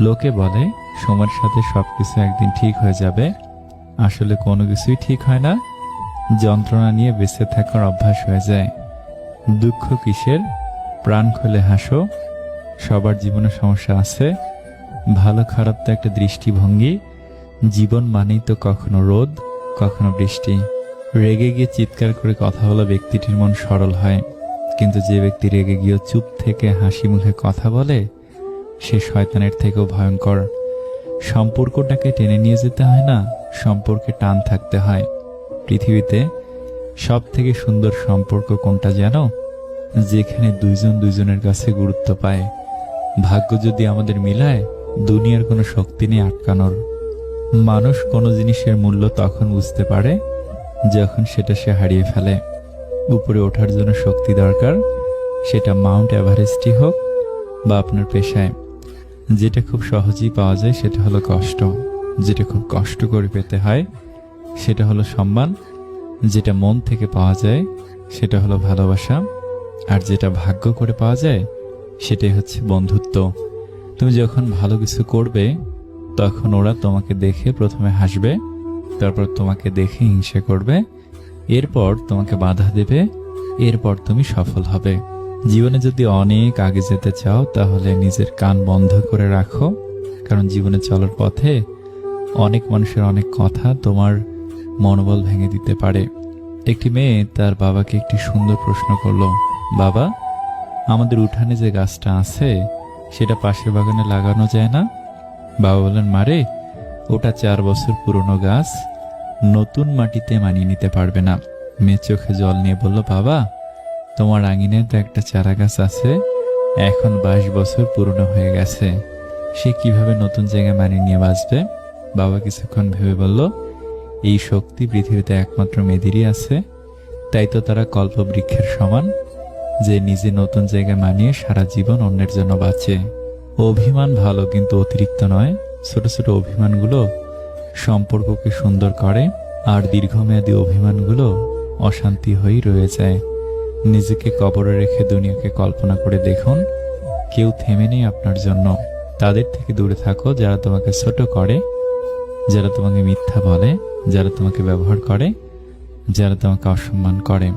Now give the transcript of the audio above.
লোকে বলে সময়ের সাথে সবকিছু একদিন ঠিক হয়ে যাবে, আসলে কোনো কিছুই ঠিক হয় না। যন্ত্রণা নিয়ে বেঁচে থাকার অভ্যাস হয়ে যায়। দুঃখ কিসের, প্রাণ খুলে হাসো। সবার জীবনে সমস্যা আছে, ভালো খারাপ তো একটা দৃষ্টিভঙ্গি। জীবন মানেই তো কখনো রোদ, কখনো বৃষ্টি। রেগে গিয়ে চিৎকার করে কথা বলা ব্যক্তিটির মন সরল হয়, কিন্তু যে ব্যক্তি রেগে গিয়েও চুপ থেকে হাসি মুখে কথা বলে সে শয়তানের থেকেও ভয়ঙ্কর। সম্পর্কটাকে টেনে নিয়ে যেতে হয় না, সম্পর্কে টান থাকতে হয়। পৃথিবীতে সব থেকে সুন্দর সম্পর্ক কোনটা জানো? যেখানে দুইজন দুইজনের কাছে গুরুত্ব পায়। ভাগ্য যদি আমাদের মিলায়, দুনিয়ার কোনো শক্তি নেই আটকানোর। মানুষ কোনো জিনিসের মূল্য তখন বুঝতে পারে যখন সেটা সে হারিয়ে ফেলে। উপরে ওঠার জন্য শক্তি দরকার, সেটা মাউন্ট এভারেস্টই হোক বা আপনার পেশায়। যেটা খুব সহজেই পাওয়া যায় সেটা হলো কষ্ট, যেটা খুব কষ্ট করে পেতে হয় সেটা হলো সম্মান, যেটা মন থেকে পাওয়া যায় সেটা হলো ভালোবাসা, আর যেটা ভাগ্য করে পাওয়া যায় সেটাই হচ্ছে বন্ধুত্ব। তুমি যখন ভালো কিছু করবে তখন ওরা তোমাকে দেখে প্রথমে হাসবে, তারপর তোমাকে দেখে হিংসা করবে, এরপর তোমাকে বাধা দেবে, এরপর তুমি সফল হবে। জীবনে যদি অনেক আগে যেতে চাও তাহলে নিজের কান বন্ধ করে রাখো, কারণ জীবনে চলার পথে অনেক মানুষের অনেক কথা তোমার মনোবল ভেঙে দিতে পারে। একটি মেয়ে তার বাবাকে একটি সুন্দর প্রশ্ন করলো, বাবা, আমাদের উঠানে যে গাছটা আছে সেটা পাশের বাগানে লাগানো যায় না? বাবা বললেন, মারে, ওটা 4 বছর পুরনো গাছ, নতুন মাটিতে মানিয়ে নিতে পারবে না। মেয়ে চোখে জল নিয়ে বলল, বাবা, তোমার আঙিনায় তো একটা চারা গাছ আছে, এখন 22 বছর পুরনো হয়ে গেছে, সে কিভাবে নতুন জায়গায় মানিয়ে নিয়ে বাঁচবে? বাবা কিছুক্ষণ ভেবে বলল, এই শক্তি পৃথিবীতে একমাত্র মেয়েদেরই আছে, তাই তো তারা কল্পবৃক্ষের সমান, যে নিজে নতুন জায়গায় মানিয়ে সারা জীবন অন্যের জন্য বাঁচে। অভিমান ভালো, কিন্তু অতিরিক্ত নয়। ছোট ছোট অভিমানগুলো সম্পর্ককে সুন্দর করে, আর দীর্ঘমেয়াদী অভিমানগুলো অশান্তি হয়েই রয়ে যায়। নিজেকে কবরে রেখে দুনিয়াকে কল্পনা করে দেখুন, কেউ থেমে নেই আপনার জন্য। তাদের থেকে দূরে থাকো যারা তোমাকে ছোট করে, যারা তোমাকে মিথ্যা বলে, যারা তোমাকে ব্যবহার করে, যারা তোমাকে অসম্মান করে।